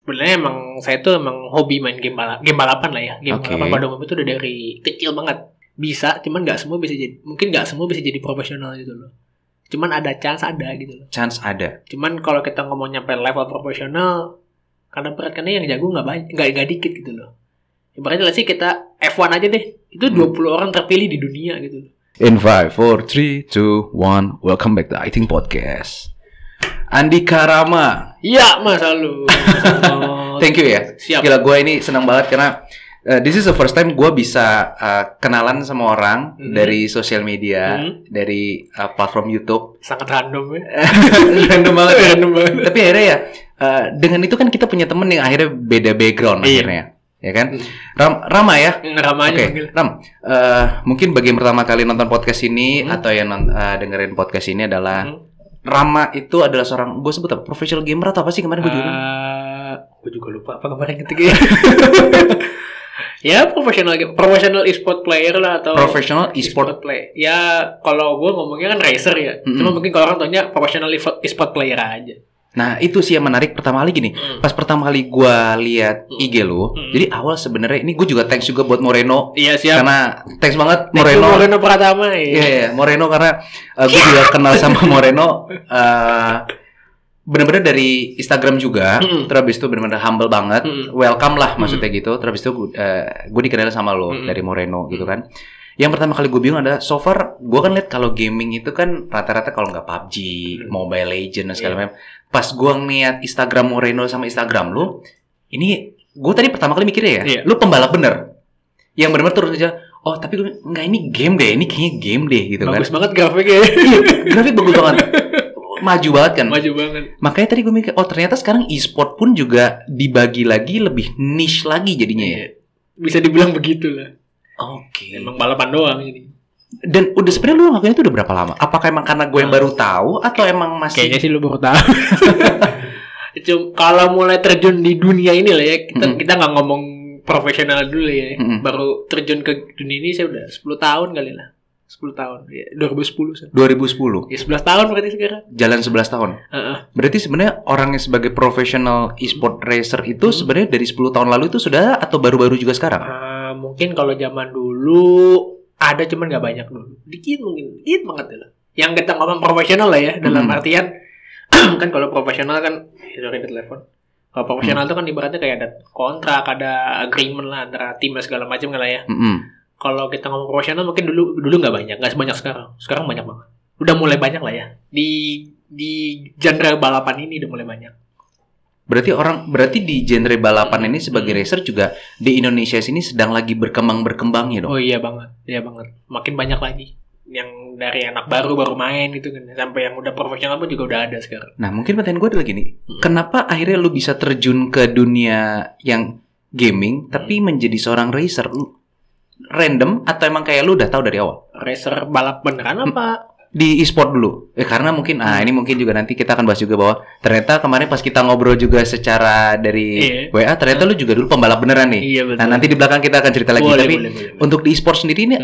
sebenarnya emang saya tuh emang hobi main game balapan lah ya. Game Oke. balapan pada umumnya itu udah dari kecil banget. Bisa, cuman nggak semua bisa jadi, mungkin nggak semua bisa jadi profesional gitu loh. Cuman ada chance ada gitu loh. Chance ada. Cuman kalau kita ngomong nyampe level profesional, karena beratkannya yang jago nggak banyak, nggak dikit gitu loh. Ibaratnya sih kita F1 aja deh, itu 20 orang terpilih di dunia gitu loh. In 5, 4, 3, 2, 1, welcome back to I Think Podcast. Andika Rama. Iya, Mas Halo. Thank you ya. Siap. Gila, gue ini senang banget karena this is the first time gue bisa kenalan sama orang dari sosial media, dari platform YouTube. Sangat random ya. Random banget. Random banget. Tapi akhirnya ya, dengan itu kan kita punya temen yang akhirnya beda background akhirnya. Ya kan? Rama ya? Rama aja panggil. Ram, mungkin bagi yang pertama kali nonton podcast ini atau yang dengerin podcast ini adalah Rama itu adalah seorang, gue sebut apa? Professional gamer atau apa sih kemarin gue juga? Gue juga lupa apa kemarin ketika ya professional e-sport player lah atau Professional e-sport play. Ya kalau gue ngomongnya kan racer ya. Cuma mungkin kalau orang tanya professional e-sport player aja. Nah itu sih yang menarik pertama kali gini. Pas pertama kali gue lihat IG lu, jadi awal sebenarnya ini gue juga thanks juga buat Moreno. Iya siap. Karena thanks banget Moreno Pratama ya. Iya Moreno karena gue juga kenal sama Moreno. Bener-bener dari Instagram juga. Terus abis itu bener-bener humble banget. Welcome lah maksudnya gitu. Terus abis itu gue dikenal sama lo dari Moreno gitu kan. Yang pertama kali gue bingung adalah so far gue kan lihat kalau gaming itu kan rata-rata kalau nggak PUBG, Mobile Legends dan segala macam. Pas gue ngeliat Instagram Moreno sama Instagram lu, ini gue tadi pertama kali mikirnya ya, lu pembalap bener. Yang bener-bener turun aja. Oh tapi gue nggak, ini game deh, ini kayaknya game deh gitu kan. Bagus banget grafiknya. Iya, grafik bagus banget. Maju banget kan. Maju banget. Makanya tadi gue mikir, oh ternyata sekarang e-sport pun juga dibagi lagi lebih niche lagi jadinya ya. Bisa dibilang begitulah. Oke. Emang balapan doang ini. Dan udah sebenarnya lu ngelakuin itu udah berapa lama? Apakah emang karena gue yang baru tahu atau emang masih? Kayaknya sih lu baru tahu. Kalau mulai terjun di dunia ini lah ya, kita nggak ngomong profesional dulu ya. Baru terjun ke dunia ini saya udah 10 tahun kali lah. 10 tahun. Ya, 2010. 2010. Ya 11 tahun berarti sekarang. Jalan 11 tahun. Berarti sebenarnya orangnya sebagai profesional e-sport racer itu sebenarnya dari 10 tahun lalu itu sudah atau baru-baru juga sekarang? Mungkin kalau zaman dulu ada cuman nggak banyak dulu. Dikit banget lah. Yang kita ngomong profesional lah ya dalam artian kan kalau profesional kan sorry di telepon. Kalau profesional itu kan ibaratnya kayak ada kontrak, ada agreement lah antara tim dan segala macam kan lah ya. Kalau kita ngomong profesional mungkin dulu nggak banyak, nggak sebanyak sekarang. Sekarang banyak banget. Udah mulai banyak lah ya. Di genre balapan ini udah mulai banyak. Berarti di genre balapan ini sebagai racer juga di Indonesia sini sedang lagi berkembang ya dong. Oh iya banget. Makin banyak lagi. Yang dari anak baru main gitu kan, sampai yang udah profesional pun juga udah ada sekarang. Nah mungkin pertanyaan gue adalah gini, kenapa akhirnya lu bisa terjun ke dunia yang gaming tapi menjadi seorang racer? Random atau emang kayak lu udah tahu dari awal? Racer balap beneran apa? Di e-sport dulu. Karena mungkin ini mungkin juga nanti kita akan bahas juga bahwa ternyata kemarin pas kita ngobrol juga secara dari WA ternyata lu juga dulu pembalap beneran nih. Iya, betul. Nah, nanti di belakang kita akan cerita lagi. Boleh. Untuk di e-sport sendiri ini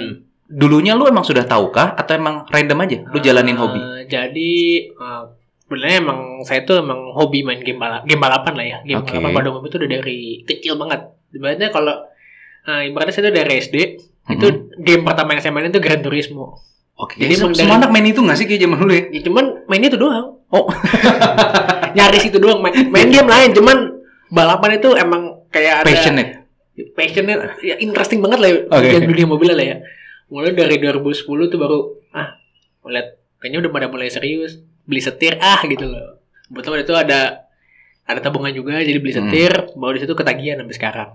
dulunya lu emang sudah tahukah atau emang random aja lu jalanin hobi? Jadi sebenarnya emang saya tuh emang hobi main game balapan lah ya. Game balapan pada umumnya itu udah dari kecil banget. Ibaratnya kalau ibaratnya saya tuh dari SD itu game pertama yang saya mainin itu Gran Turismo. Oke. Jadi semua anak main itu nggak sih kayak zaman dulu ya? Cuman mainnya itu doang. Oh. Nyaris itu doang. Main game lain. Cuman balapan itu emang kayak ada passionate. Ya interesting banget lah ya. Dunia mobil lah ya. Mulai dari 2010 tuh baru lihat kayaknya udah pada mulai serius. Beli setir gitu loh. Betul itu ada tabungan juga jadi beli setir. Baru di situ ketagihan sampai sekarang.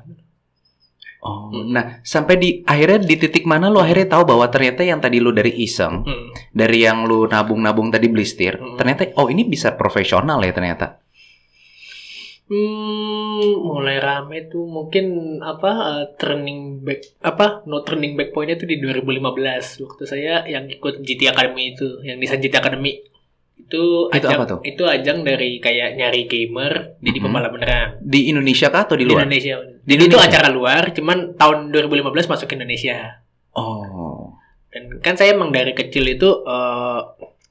Oh, nah sampai di akhirnya di titik mana lu akhirnya tahu bahwa ternyata yang tadi lu dari iseng, dari yang lu nabung tadi beli setir, ternyata ini bisa profesional ya ternyata. Mulai rame tuh mungkin turning back pointnya tuh di 2015 waktu saya yang ikut GT Academy itu, yang Nissan GT Academy. Itu apa tuh? Itu ajang dari kayak nyari gamer jadi pembalap beneran. Di Indonesia kah atau di luar? Di Indonesia. Jadi itu acara luar, cuman tahun 2015 masuk ke Indonesia. Oh. Dan kan saya emang dari kecil itu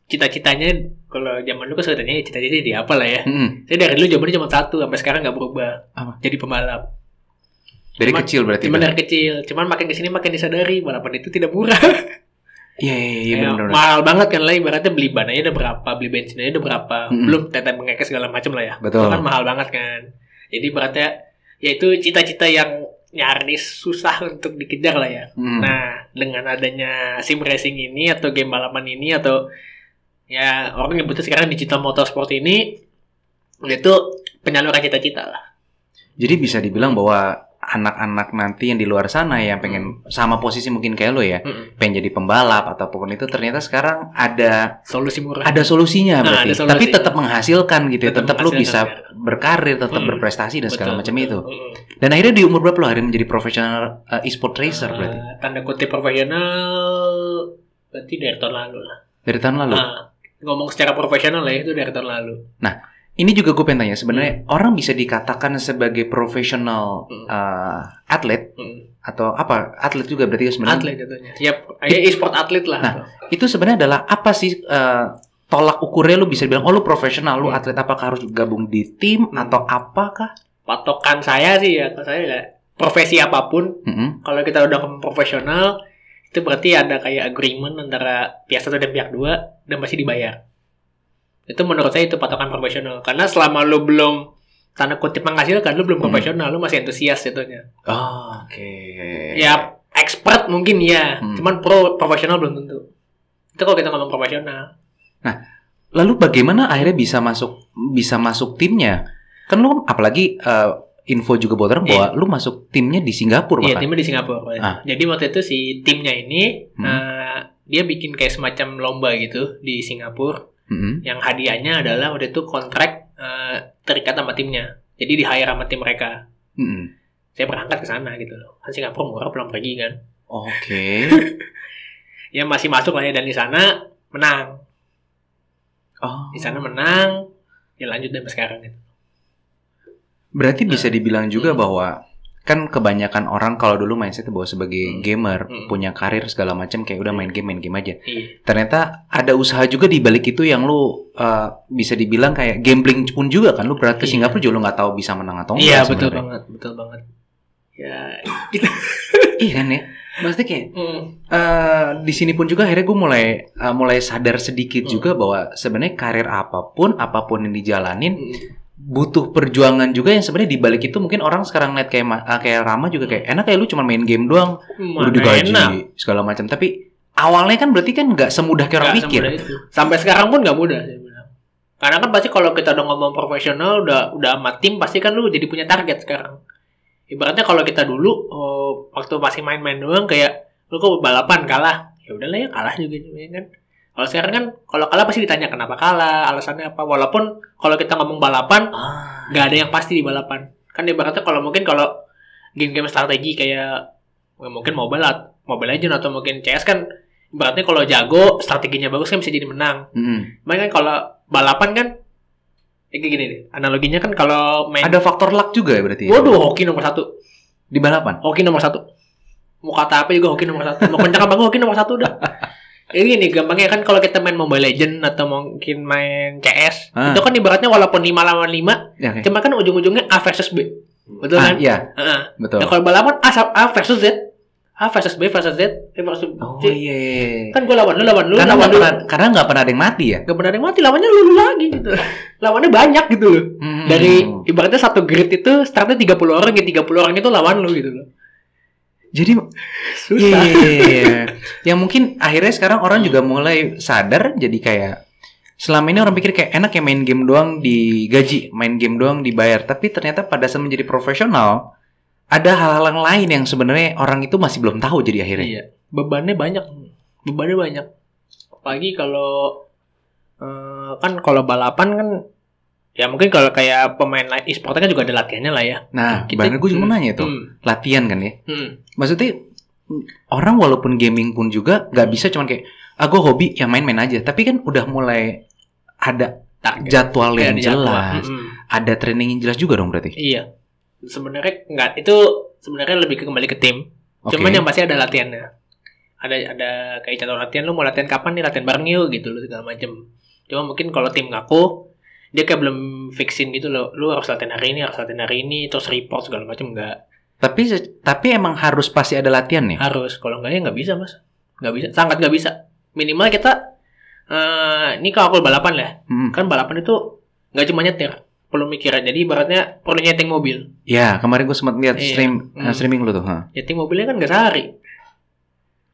cita-citanya Kalau zaman dulu kan sebenarnya cita-cita di apa lah ya. Saya dari dulu jawabannya cuma satu sampai sekarang nggak berubah. Apa? Jadi pembalap. Dari kecil berarti. Cuman dari kecil. Cuman makin kesini makin disadari balapan itu tidak murah. Iya benar. Mahal banget kan lah, ibaratnya beli ban aja udah berapa, beli bensin aja udah berapa, belum tete bengek segala macam lah ya. Betul. Itu kan mahal banget kan. Jadi ibaratnya ya itu cita-cita yang nyaris susah untuk dikejar lah ya. Nah, dengan adanya sim racing ini atau game balapan ini atau ya orang nyebutnya sekarang digital motorsport ini, itu penyaluran cita-cita lah. Jadi bisa dibilang bahwa anak-anak nanti yang di luar sana yang pengen sama posisi mungkin kayak lo ya, pengen jadi pembalap ataupun itu, ternyata sekarang ada solusi murah. Ada solusinya berarti. Ada solusi. Tapi tetap menghasilkan gitu ya. Tetap lo bisa ya. berkarir, tetap berprestasi dan segala macam itu. Dan akhirnya di umur berapa lo akhirnya menjadi profesional e-sport racer berarti? Tanda kutip profesional berarti dari tahun lalu lah. Dari tahun lalu? Ngomong secara profesional lah itu dari tahun lalu. Nah, ini juga gue pengen tanya, sebenarnya orang bisa dikatakan sebagai profesional atlet atau apa? Atlet juga berarti sebenarnya. Atlet jatuhnya. Ya, e-sport atlet lah. Nah, itu sebenarnya adalah apa sih tolak ukurnya lu bisa bilang lu profesional, lu atlet, apakah harus gabung di tim atau apakah? Patokan saya sih ya, kalau saya ya, profesi apapun, kalau kita udah profesional, itu berarti ada kayak agreement antara pihak satu dan pihak dua dan pasti dibayar. Itu menurut saya itu patokan profesional. Karena selama lu belum tanda kutip menghasilkan, lu belum profesional, lu masih antusias jatuhnya. Oh, oke. Ya, expert mungkin ya, cuman profesional belum tentu. Itu kalau kita ngomong profesional. Nah, lalu bagaimana akhirnya bisa masuk timnya? Kan lu apalagi info juga buat orang bahwa lu masuk timnya di Singapura. Iya, timnya di Singapura. Jadi waktu itu si timnya ini dia bikin kayak semacam lomba gitu di Singapura. Yang hadiahnya adalah waktu itu kontrak terikat sama timnya. Jadi di-hire sama tim mereka. Saya berangkat ke sana gitu loh. Kan Singapura murah, pulang pergi kan. Oke. Ya masih masuk lah ya, dan di sana menang. Di sana menang, ya lanjut sampai sekarang gitu. Berarti bisa dibilang juga bahwa kan kebanyakan orang kalau dulu mindset bahwa sebagai gamer punya karir segala macam kayak udah main game aja. Ternyata ada usaha juga di balik itu yang lu bisa dibilang kayak gambling pun juga kan. Lu berarti ke Singapura juga lu nggak tahu bisa menang atau enggak. Iya, betul banget. Ya, gitu. Iya kan ya. Maksudnya kayak di sini pun juga akhirnya gue mulai sadar sedikit juga bahwa sebenarnya karir apapun yang dijalanin butuh perjuangan juga, yang sebenarnya di balik itu mungkin orang sekarang lihat kayak Rama juga kayak enak kayak lu cuma main game doang udah digaji segala macam, tapi awalnya kan berarti kan nggak semudah kayak orang pikir. Sampai sekarang pun nggak mudah saya bilang. Karena kan pasti kalau kita udah ngomong profesional udah sama tim, pasti kan lu jadi punya target sekarang. Ibaratnya kalau kita dulu waktu masih main-main doang kayak lu kok balapan kalah, ya udahlah ya kalah juga kan. Kalau sekarang kan kalau kalah pasti ditanya kenapa kalah, alasannya apa. Walaupun kalau kita ngomong balapan nggak ada yang pasti di balapan. Kan ibaratnya kalau game-game strategi kayak mungkin Mobile Legends atau mungkin CS kan ibaratnya kalau jago strateginya bagus kan bisa jadi menang. Makanya kan kalau balapan kan kayak gini nih, analoginya kan kalau main ada faktor luck juga ya berarti. Waduh, hoki nomor 1 di balapan. Hoki nomor 1. Mau kata apa juga hoki nomor 1. Mau kencang apa hoki nomor 1 udah. Ini nih gampangnya kan kalau kita main Mobile Legends atau mungkin main CS, itu kan ibaratnya walaupun 5 lawan 5, cuma kan ujung-ujungnya A versus B. Betul kan? Iya. Betul. Nah, kalau balapan A versus Z, A versus B versus Z, A versus C. Oh iya. Kan gue lawan lu. Karena nggak pernah ada yang mati ya? Nggak pernah ada yang mati, lawannya lu lagi gitu. Lawannya banyak gitu loh. Dari ibaratnya satu grid itu startnya 30 orang, ya 30 orang itu lawan lu gitu loh. Jadi susah. Iya. Yang mungkin akhirnya sekarang orang juga mulai sadar, jadi kayak selama ini orang pikir kayak enak ya main game doang digaji, main game doang dibayar, tapi ternyata pada saat menjadi profesional ada hal-hal lain yang sebenarnya orang itu masih belum tahu jadi akhirnya. Iya. Bebannya banyak. Apalagi kalau kan kalau balapan kan ya mungkin kalau kayak pemain e-sport kan juga ada latihannya lah ya. Nah, bahkan gue juga mau nanya tuh, latihan kan ya. Maksudnya orang walaupun gaming pun juga nggak bisa cuman kayak gue hobi ya main-main aja, tapi kan udah mulai ada jadwal yang jelas, ada training yang jelas juga dong berarti. Iya, sebenarnya nggak, itu sebenarnya lebih kembali ke tim. Cuman yang pasti ada latihannya. Ada kayak jadwal latihan, lu mau latihan kapan nih, latihan bareng yuk gitu, lu segala macem. Cuma mungkin kalau tim ngaku dia kayak belum fixin gitu loh. Lu harus latihan hari ini, terus report segala macam enggak. Tapi emang harus pasti ada latihan nih. Harus. Kalau enggak ya enggak bisa, Mas. Enggak bisa, sangat enggak bisa. Minimal kita ini kalau aku balapan lah. Kan balapan itu enggak cuma nyetir, perlu mikiran. Jadi ibaratnya perlu nyeting mobil. Ya, kemarin gue sempat lihat streaming lu tuh. Nyeting mobilnya kan enggak sehari.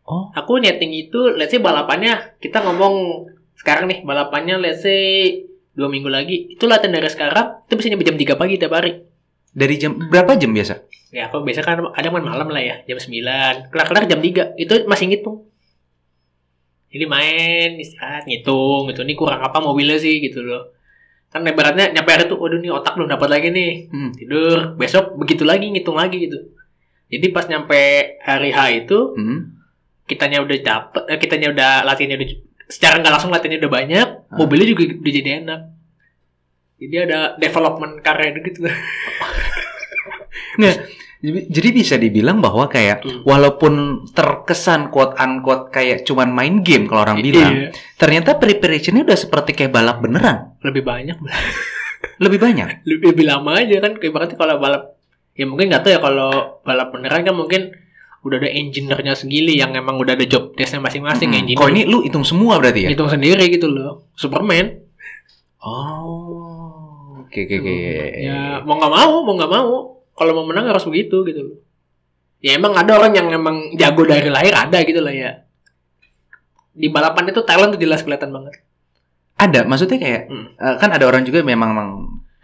Oh. Aku nyeting itu, let's say balapannya, kita ngomong sekarang nih, balapannya let's say 2 minggu lagi. Itu latihan dari sekarang, itu bisa nyampe jam 3 pagi tiap hari. Dari jam berapa jam biasa? Ya, aku biasa kan kadang malam lah ya, jam 9. Kelar-kelar jam 3. Itu masih ngitung. Jadi main, istirahat, ngitung gitu. Ini kurang apa mobilnya sih gitu loh. Kan ibaratnya nyampe hari itu, waduh nih otak belum dapat lagi nih. Tidur, besok begitu lagi, ngitung lagi gitu. Jadi pas nyampe hari H itu, kitanya udah latihannya udah secara nggak langsung latihannya udah banyak, mobilnya juga udah jadi enak. Jadi ada development karir gitu. Nah, jadi bisa dibilang bahwa kayak walaupun terkesan quote unquote kayak cuman main game kalau orang bilang, ternyata preparationnya udah seperti kayak balap beneran. Lebih banyak. Lebih banyak. Lebih lama aja kan. Kayak berarti kalau balap, ya mungkin nggak tahu ya, kalau balap beneran kan mungkin udah ada engineer-nya segili yang emang udah ada job desk-nya masing-masing engineer. Kok ini lu hitung semua berarti ya? Hitung sendiri gitu loh. Superman. Oh. Oke. Ya mau nggak mau. Kalau mau menang harus begitu gitu loh. Ya emang ada orang yang emang jago dari lahir, ada gitu lah ya. Di balapan itu talent tuh jelas kelihatan banget. Ada, maksudnya kayak kan ada orang juga memang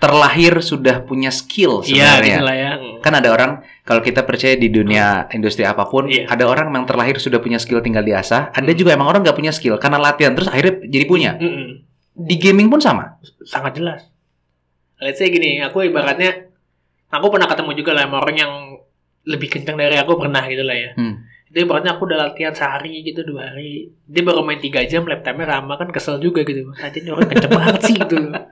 terlahir sudah punya skill sebenarnya. Iya, gitu lah ya. Kan ada orang, kalau kita percaya di dunia industri apapun, ada orang yang terlahir sudah punya skill tinggal diasah. Ada juga emang orang nggak punya skill karena latihan terus akhirnya jadi punya. Di gaming pun sama. Sangat jelas. Let's say gini, aku ibaratnya, aku pernah ketemu juga lah sama orang yang lebih kencang dari aku, pernah gitu lah ya. Itu ibaratnya aku udah latihan sehari gitu, 2 hari. Dia baru main 3 jam, lap time-nya sama, kan kesel juga gitu. Tadi orang kenceng banget sih gitu loh.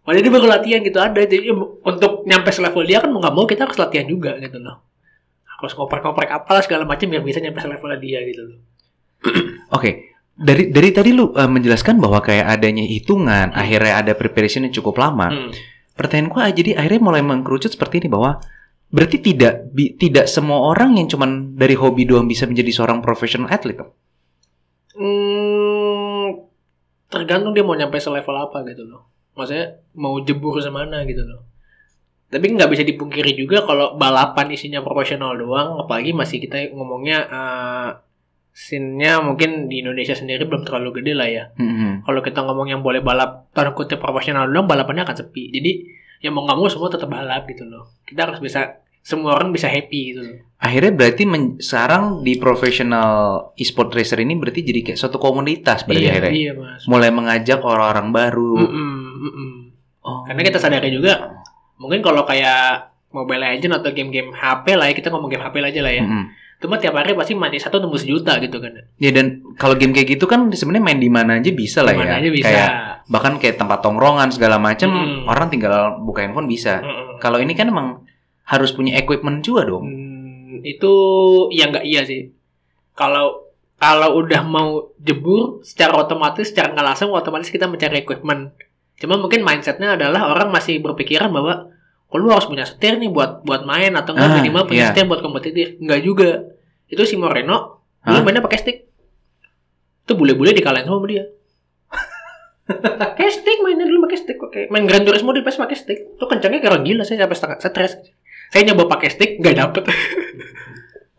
Padahal dia baru latihan gitu ada. Jadi untuk nyampe selevel dia kan mau nggak mau kita harus latihan juga gitu loh. Harus ngoprek-ngoprek apalah segala macam biar bisa nyampe selevel dia gitu loh. Oke. Dari tadi lu menjelaskan bahwa kayak adanya hitungan, akhirnya ada preparation yang cukup lama. Pertanyaanku jadi akhirnya mulai mengkerucut seperti ini, bahwa berarti tidak semua orang yang cuman dari hobi doang bisa menjadi seorang professional atlet. Tergantung dia mau nyampe selevel apa gitu loh. Maksudnya mau jebur semana gitu loh. Tapi nggak bisa dipungkiri juga kalau balapan isinya profesional doang, apalagi masih kita ngomongnya scene-nya mungkin di Indonesia sendiri belum terlalu gede lah ya. Kalau kita ngomong yang boleh balap tanda kutip profesional doang, balapannya akan sepi. Jadi ya mau nggak mau semua tetap balap gitu loh. Kita harus bisa, semua orang bisa happy gitu loh. Akhirnya berarti sekarang di professional e-sport racer ini berarti jadi kayak suatu komunitas berarti akhirnya. Iya, Mas. Mulai mengajak orang-orang baru. Karena kita sadari juga, mungkin kalau kayak Mobile Legends atau game-game HP lah ya, kita ngomong game HP aja lah ya. Cuma tiap hari pasti mati satu tembus 1 juta gitu kan. Ya, dan kalau game kayak gitu kan sebenarnya main di mana aja bisa lah ya. Dimana aja bisa. Kayak bahkan kayak tempat tongkrongan segala macam, orang tinggal buka handphone bisa. Kalau ini kan emang harus punya equipment juga dong. Itu ya nggak iya sih. Kalau udah mau jebur secara otomatis, secara nggak langsung otomatis kita mencari equipment. Cuma mungkin mindsetnya adalah orang masih berpikiran bahwa kalau lu harus punya setir nih buat main, atau enggak minimal punya setir buat kompetitif. Enggak juga. Itu si Moreno dulu mainnya pakai stick. Itu bule-bule dikalahin sama dia. Pakai stick, mainnya dulu pakai stick. Main Gran Turismo di PS pakai stick. Itu kencangnya kayak gila, saya sampai setengah stres. Saya nyoba pakai stick enggak dapet.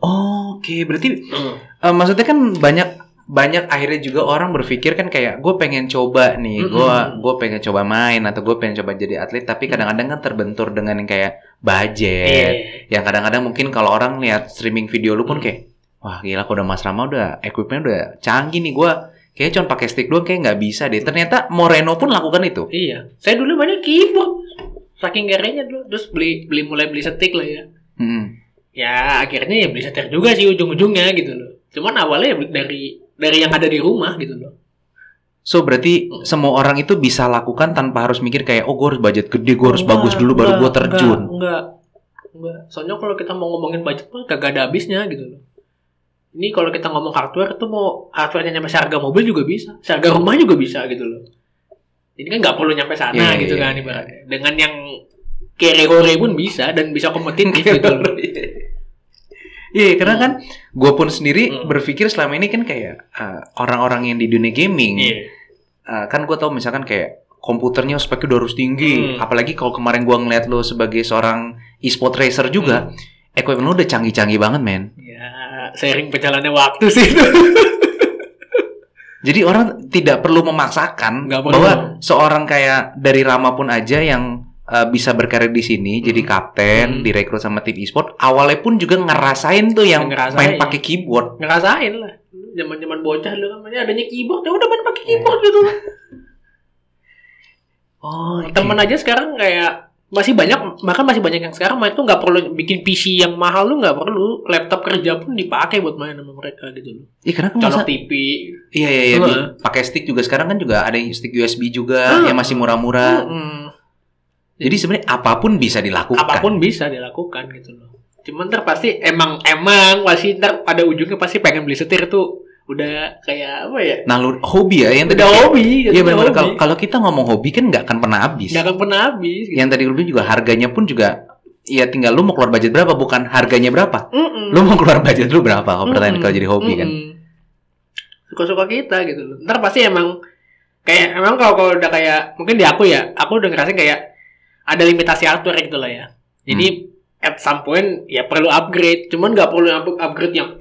Oke, berarti maksudnya kan banyak akhirnya juga orang berpikir kan kayak gue pengen coba nih, gue pengen coba main atau gue pengen coba jadi atlet, tapi kadang-kadang kan terbentur dengan yang kayak budget, yang kadang-kadang mungkin kalau orang lihat streaming video lu pun kayak, wah gila, kok udah Mas Rama udah equipment udah canggih nih, gue kayaknya cuma pakai stick doang kayak nggak bisa deh. Ternyata Moreno pun lakukan itu. Iya, saya dulu banyak keyboard, saking gerenya dulu, terus mulai beli stick lah ya. Ya akhirnya ya beli setir juga sih ujung-ujungnya gitu loh. Cuman awalnya ya dari yang ada di rumah gitu loh. So berarti semua orang itu bisa lakukan tanpa harus mikir kayak, oh gue harus budget gede, gue harus bagus dulu baru gue terjun. Enggak. Soalnya kalau kita mau ngomongin budget mah kagak ada habisnya gitu loh. Ini kalau kita ngomong hardware itu mau hardware-nya nyampe seharga mobil juga bisa, seharga rumah juga bisa gitu loh. Ini kan nggak perlu nyampe sana gitu kan ibaratnya. Dengan yang kere-kore pun bisa dan bisa kompetitif gitu loh. Iya, karena kan gue pun sendiri berpikir selama ini kan kayak orang-orang yang di dunia gaming, kan gue tau misalkan kayak komputernya speknya udah harus tinggi, apalagi kalau kemarin gue ngeliat lo sebagai seorang e-sport racer juga, equipment lo udah canggih-canggih banget, men. Ya, seiring berjalannya waktu sih itu. Jadi orang tidak perlu memaksakan bahwa seorang kayak dari Rama pun aja yang bisa berkarir di sini, jadi kapten, direkrut sama tim e-sport, awalnya pun juga ngerasain tuh yang main pakai keyboard. Ngerasain lah. Zaman-zaman bocah dulu namanya adanya keyboard, ya udah main pakai keyboard gitu. Temen aja sekarang kayak masih banyak, bahkan masih banyak yang sekarang main tuh nggak perlu bikin PC yang mahal, lu nggak perlu, laptop kerja pun dipakai buat main sama mereka gitu loh. Iya, karena kan colok TV. Iya. Pakai stick juga sekarang kan juga ada stick USB juga yang masih murah-murah. Jadi sebenarnya apapun bisa dilakukan. Apapun bisa dilakukan gitu loh. Cuman ntar pasti emang pasti ntar pada ujungnya pasti pengen beli setir tuh. Udah kayak apa ya? Hobi ya yang udah tadi. Hobi. Iya benar. Kalau kita ngomong hobi kan nggak akan pernah habis. Nggak akan pernah habis. Gitu. Yang tadi lu juga harganya pun juga ya tinggal lu mau keluar budget berapa, bukan harganya berapa. Lu mau keluar budget lu berapa kalau pertanyaan kalau jadi hobi kan. Suka-suka kita gitu loh. Ntar pasti emang kayak kalau udah kayak mungkin di aku udah ngerasain kayak ada limitasi hardware gitu lah ya. Jadi at some point ya perlu upgrade. Cuman nggak perlu upgrade yang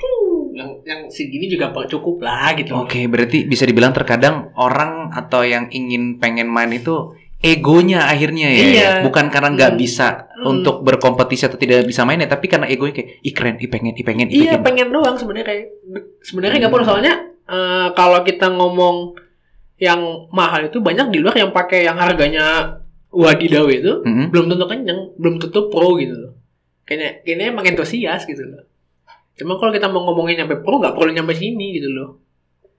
segini juga cukup lah gitu. Oke, berarti bisa dibilang terkadang orang atau yang pengen main itu egonya akhirnya ya. Iya. Bukan karena nggak bisa untuk berkompetisi atau tidak bisa mainnya, tapi karena egonya kayak keren, pengen. Iya, pengen doang sebenarnya nggak perlu, soalnya kalau kita ngomong yang mahal itu banyak di luar yang pakai yang harganya wadidaw itu belum tentu kenyang, belum tentu pro gitu loh. Kayaknya emang entusias gitu loh. Cuma kalau kita mau ngomongin nyampe pro, nggak perlu nyampe sini gitu loh.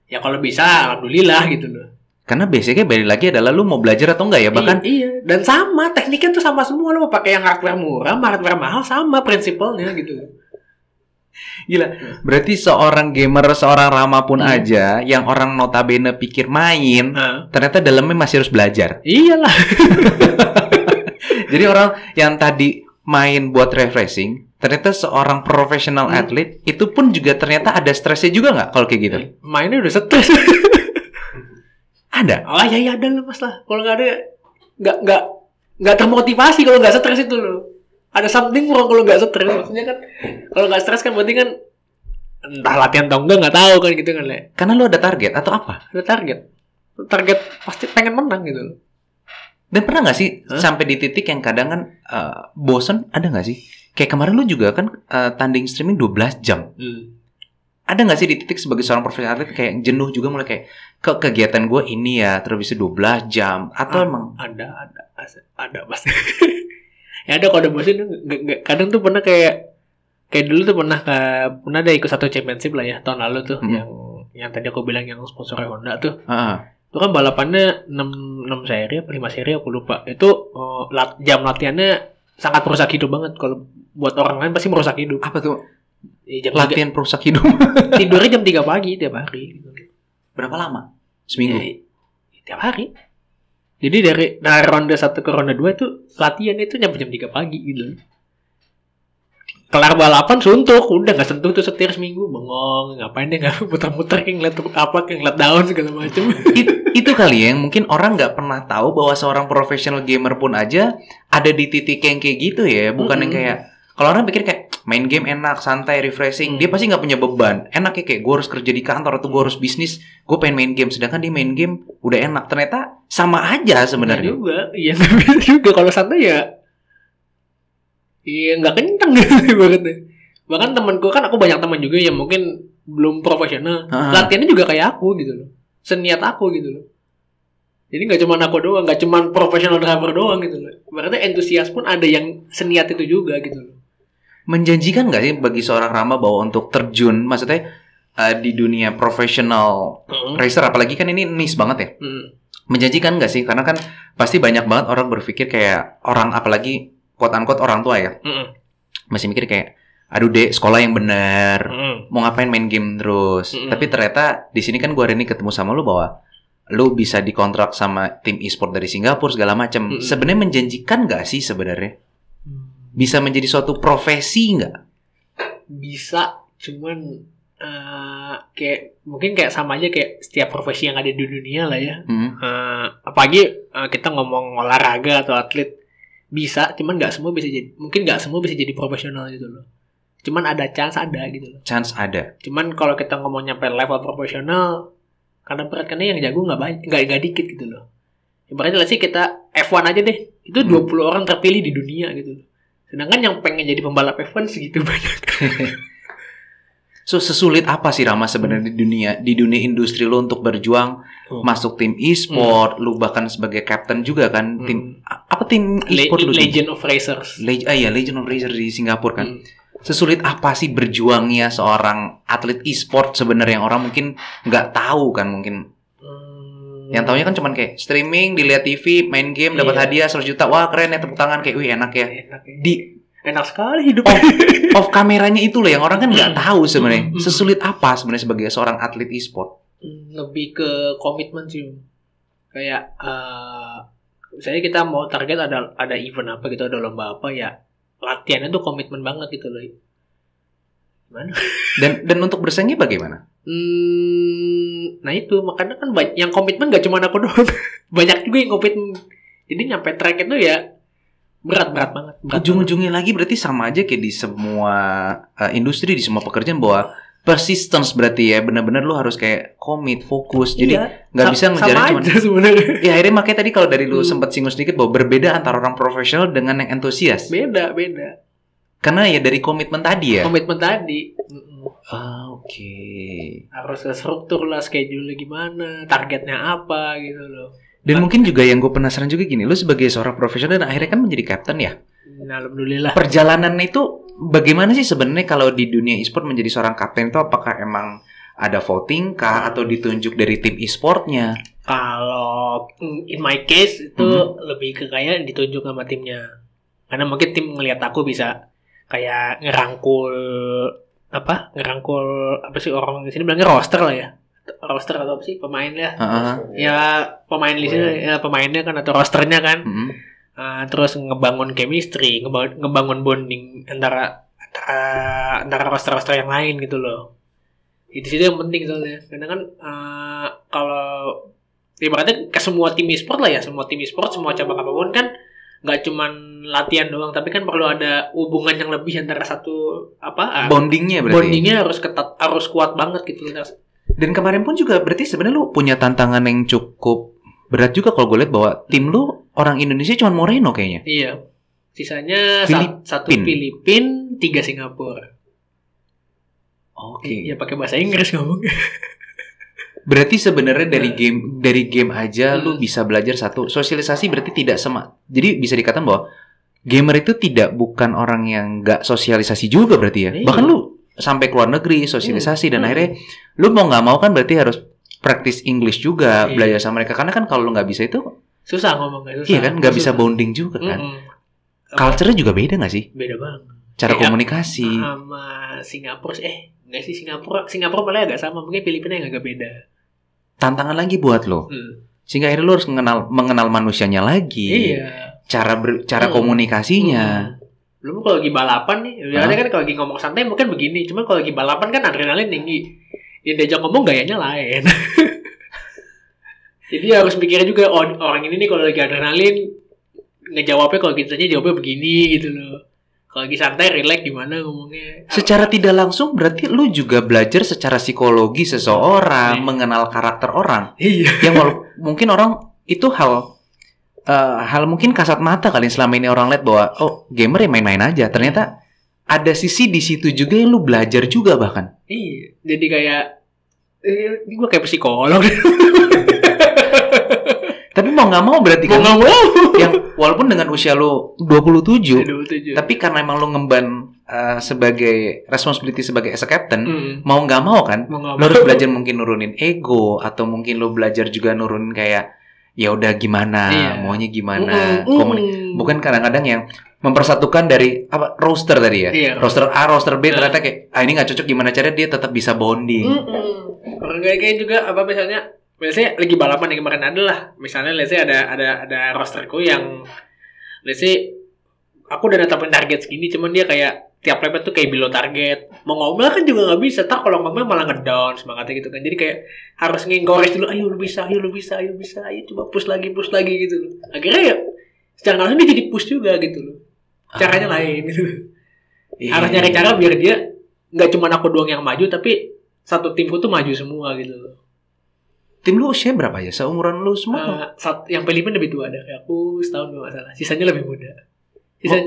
Ya kalau bisa, alhamdulillah gitu loh. Karena basicnya balik lagi adalah lu mau belajar atau enggak ya, bahkan iya. Dan sama tekniknya tuh sama semua. Lu mau pakai yang hardware murah, hardware mahal sama prinsipalnya gitu. Gila. Berarti seorang gamer, seorang Rama pun aja yang orang notabene pikir main, ternyata dalamnya masih harus belajar. Iyalah. Jadi orang yang tadi main buat refreshing, ternyata seorang profesional atlet itu pun juga ternyata ada stresnya juga nggak kalau kayak gitu? Mainnya udah stres. Ada? Oh iya ada lah mas lah. Kalau nggak ada, nggak termotivasi kalau nggak stres itu loh. Ada something wrong kalau nggak stres. Maksudnya kan kalau nggak stres kan berarti kan entah latihan atau nggak tahu kan gitu kan le. Karena lo ada target atau apa? Ada target pasti pengen menang gitu loh. Dan pernah nggak sih sampai di titik yang kadang kan bosen, ada nggak sih? Kayak kemarin lu juga kan tanding streaming 12 jam. Ada nggak sih di titik sebagai seorang profesional atlet kayak jenuh juga, mulai kayak kegiatan gue ini ya terus bisa 12 jam atau emang ada pasti. Ya ada, kalau ada bosen kadang tuh pernah kayak dulu tuh pernah ada ikut satu championship lah ya tahun lalu tuh yang tadi aku bilang yang sponsornya Honda tuh. Itu kan balapannya 6 seri apa 5 seri aku lupa. Itu jam latihannya sangat merusak hidup banget. Kalau buat orang lain pasti merusak hidup. Apa tuh? Latihan perusak hidup. Tidurnya jam 3 pagi tiap hari gitu. Berapa lama? Seminggu? Tiap hari. Jadi dari ronde 1 ke ronde 2 itu latihan itu nyampe jam 3 pagi gitu. Kelar balapan suntuk, udah gak sentuh tuh setir seminggu, bengong, ngapain deh, gak muter-muter kayak ngeliat daun segala macam. Itu kali ya, yang mungkin orang nggak pernah tahu bahwa seorang profesional gamer pun aja ada di titik yang kayak gitu ya, bukan yang kayak kalau orang pikir kayak main game enak, santai, refreshing, dia pasti nggak punya beban. Enaknya kayak gue harus kerja di kantor atau gue harus bisnis, gue pengen main game, sedangkan dia main game udah enak. Ternyata sama aja sebenarnya. Iya juga kalau santai ya. Iya nggak kenceng gitu banget. Bahkan temanku kan, aku banyak teman juga yang mungkin belum profesional, latihannya juga kayak aku gitu loh, seniat aku gitu loh. Jadi nggak cuma aku doang, nggak cuma profesional driver doang gitu loh. Berarti entusias pun ada yang seniat itu juga gitu loh. Menjanjikan nggak sih bagi seorang Rama bahwa untuk terjun, maksudnya di dunia profesional racer, apalagi kan ini niche banget ya. Menjanjikan nggak sih? Karena kan pasti banyak banget orang berpikir kayak orang, apalagi quote-unquote orang tua ya, masih mikir kayak, aduh dek, sekolah yang benar, mau ngapain main game terus. Tapi ternyata di sini kan gue hari ini ketemu sama lu bahwa lu bisa dikontrak sama tim e-sport dari Singapura segala macam. Sebenarnya menjanjikan nggak sih sebenarnya? Bisa menjadi suatu profesi nggak? Bisa, cuman kayak mungkin kayak sama aja kayak setiap profesi yang ada di dunia lah ya. Apalagi kita ngomong olahraga atau atlet, bisa, cuman nggak semua bisa jadi, mungkin nggak semua bisa jadi profesional gitu loh. Cuman ada chance ada gitu loh. Chance ada. Cuman kalau kita ngomong nyampe level profesional, karena berat karena yang jago nggak dikit gitu loh. Ibaratnya sih kita F1 aja deh, itu 20 orang terpilih di dunia gitu loh. Sedangkan yang pengen jadi pembalap F1 segitu banyak. So sesulit apa sih Rama sebenarnya di dunia industri lo untuk berjuang masuk tim e-sport, lu bahkan sebagai captain juga kan tim e-sport lu? Legend of Racers. Legend of Racers di Singapura kan. Sesulit apa sih berjuangnya seorang atlet e-sport sebenarnya yang orang mungkin nggak tahu kan mungkin. Yang taunya kan cuman kayak streaming, dilihat TV, main game, dapat hadiah 100 juta. Wah, keren ya, tepuk tangan kayak wih enak ya. Enak sekali hidup. Off kameranya itu loh yang orang kan nggak tahu sebenarnya. Sesulit apa sebenarnya sebagai seorang atlet e-sport? Lebih ke komitmen sih. Kayak misalnya kita mau target ada event apa gitu, ada lomba apa ya, latihannya tuh komitmen banget gitu loh. Gimana? Dan untuk bersaingnya bagaimana? Nah itu makanya kan yang komitmen nggak cuma aku doang. Banyak juga yang komitmen. Jadi nyampe track itu ya berat banget. Ujung-ujungnya lagi berarti sama aja kayak di semua industri, di semua pekerjaan bahwa persistence berarti ya benar-benar lu harus kayak komit, fokus. Jadi nggak bisa ngejarin cuma sebenarnya. Ya akhirnya makanya tadi kalau dari lu sempat singgung sedikit bahwa berbeda antara orang profesional dengan yang entusias. Beda. Karena ya dari komitmen tadi ya. Komitmen tadi. Oke. Harus struktur lah, schedule gimana, targetnya apa gitu loh. Dan mungkin juga yang gue penasaran juga gini, lu sebagai seorang profesional dan akhirnya kan menjadi captain ya. Alhamdulillah. Perjalanan itu bagaimana sih sebenarnya kalau di dunia e-sport menjadi seorang kapten itu apakah emang ada voting kah atau ditunjuk dari tim e-sportnya? Kalau in my case itu lebih ke kayak ditunjuk sama timnya. Karena mungkin tim ngelihat aku bisa kayak ngerangkul apa sih orang di sini bilangnya roster lah ya. Roster atau apa sih pemainnya? Ya pemain di sini ya pemainnya kan atau rosternya kan. Terus ngebangun chemistry, ngebangun bonding antara roster-roster yang lain gitu loh. Itu sih yang penting soalnya. Karena kan kalau ibaratnya ke semua tim e-sport lah ya, semua tim e-sport, semua cabang apapun kan nggak cuman latihan doang, tapi kan perlu ada hubungan yang lebih antara satu bondingnya berarti. Bondingnya harus ketat, harus kuat banget gitu. Dan kemarin pun juga berarti sebenarnya lu punya tantangan yang cukup berat juga kalau gue lihat bahwa tim lu orang Indonesia cuma Moreno kayaknya. Iya. Sisanya satu Filipin, 3 Singapura. Oke. Ya pakai bahasa Inggris ngomong. Berarti sebenarnya dari game aja lu bisa belajar satu. Sosialisasi berarti tidak sama. Jadi bisa dikatakan bahwa gamer itu bukan orang yang nggak sosialisasi juga berarti ya. Bahkan lu sampai keluar negeri sosialisasi dan akhirnya lu mau nggak mau kan berarti harus practice English juga, belajar sama mereka, karena kan kalau lu nggak bisa itu susah ngomongnya. Iya kan, nggak bisa bonding juga kan. Culture-nya juga beda nggak sih? Beda banget. Cara komunikasi sama Singapura nggak sih, Singapura malah agak sama, mungkin Filipina yang agak beda. Tantangan lagi buat lo, sehingga akhirnya lo harus mengenal manusianya lagi. Iya. Cara komunikasinya. Belum kalau lagi balapan nih, biasanya kan kalau lagi ngomong santai mungkin begini, cuman kalau lagi balapan kan adrenalin tinggi. Yang diajak ngomong gayanya lain. Jadi harus mikirnya juga, orang ini nih kalau lagi adrenalin ngejawabnya kalau gitu aja jawabnya begini gitu loh. Kalau lagi santai, relax gimana ngomongnya. Secara tidak langsung berarti lu juga belajar secara psikologi seseorang, mengenal karakter orang. Iya. Yang mungkin orang itu hal mungkin kasat mata kali selama ini orang lihat bahwa gamer ya main-main aja. Ternyata ada sisi di situ juga yang lu belajar juga bahkan. Iya. Jadi kayak ini gue kayak psikolog. Tapi mau nggak mau berarti kan. Mau nggak mau. Yang walaupun dengan usia lu 27. Tapi karena emang lu ngemban sebagai responsibility sebagai as a captain, mau nggak mau kan, lu harus belajar mungkin nurunin ego atau mungkin lu belajar juga nurunin kayak ya udah gimana, maunya gimana. Bukan kadang-kadang yang mempersatukan dari roster tadi ya. Roster A, roster B ternyata kayak ini nggak cocok, gimana caranya dia tetap bisa bonding. Orang kayak juga misalnya Biasanya lagi balapan yang kemarin adalah, misalnya let's say ada rosterku yang let's say aku udah netapin target segini, cuman dia kayak tiap lap tuh kayak below target. Mau ngomel kan juga nggak bisa, tak kalau ngomel malah ngedown semangatnya gitu kan. Jadi kayak harus nge-encourage dulu, ayo lu bisa, ayo coba push lagi gitu loh. Akhirnya ya secara langsung dia jadi push juga gitu loh. Caranya lain gitu. Harus nyari cara biar dia nggak cuma aku doang yang maju, tapi satu timku tuh maju semua gitu loh. Tim lu usia berapa ya? Seumuran lu semua? Yang Filipina lebih tua ada, kayak aku setahun nggak masalah. Sisanya lebih muda.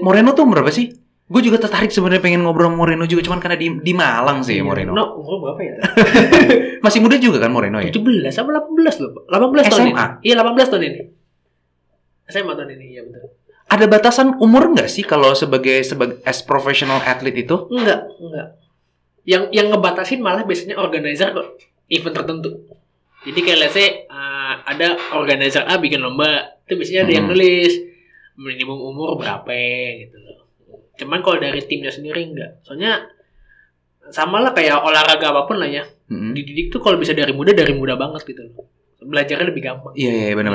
Moreno tuh berapa sih? Gue juga tertarik sebenarnya pengen ngobrol sama Moreno juga, cuman karena di Malang sih Moreno. Umur berapa ya? Masih muda juga kan Moreno ya? 17 sama 18 loh. 18 tahun ini. Iya 18 tahun ini. SMA tahun ini, ya betul. Ada batasan umur nggak sih kalau sebagai as professional athlete itu? Enggak. Yang ngebatasin malah biasanya organizer event tertentu. Jadi kayak let's say ada organizer A bikin lomba, itu biasanya ada yang nulis minimum umur berapa gitu loh. Cuman kalau dari timnya sendiri enggak. Soalnya sama lah kayak olahraga apapun lah ya. Dididik tuh kalau bisa dari muda banget gitu loh. Belajarnya lebih gampang. Iya benar.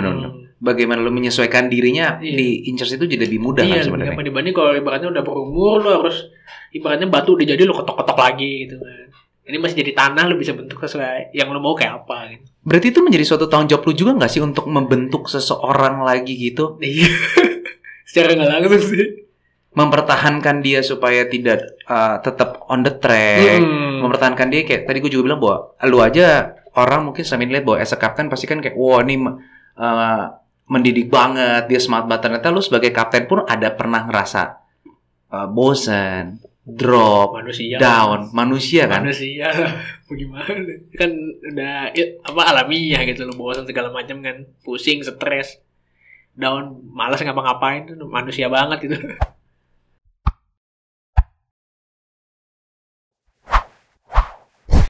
Bagaimana lo menyesuaikan dirinya di Inchers itu jadi lebih mudah kan sebenarnya. Iya, dibanding kalau ibaratnya udah berumur lo harus ibaratnya batu udah jadi lo ketok-ketok lagi gitu kan. Ini masih jadi tanah, lo bisa bentuk sesuai yang lo mau kayak apa gitu. Berarti itu menjadi suatu tanggung jawab lo juga nggak sih untuk membentuk seseorang lagi gitu? Iya. Secara nggak langsung sih. Mempertahankan dia supaya tidak tetap on the track. Mempertahankan dia kayak tadi gue juga bilang bahwa lo aja orang mungkin selama ini lihat bahwa as a captain pasti kan kayak wah ini mendidik banget, dia smart banget. Ternyata lo sebagai kapten pun ada pernah ngerasa bosan, drop, down, manusia kan? Manusia, bagaimana? Kan udah alamiah gitu loh, bosan segala macam kan, pusing, stres, down, malas ngapa-ngapain, manusia banget gitu.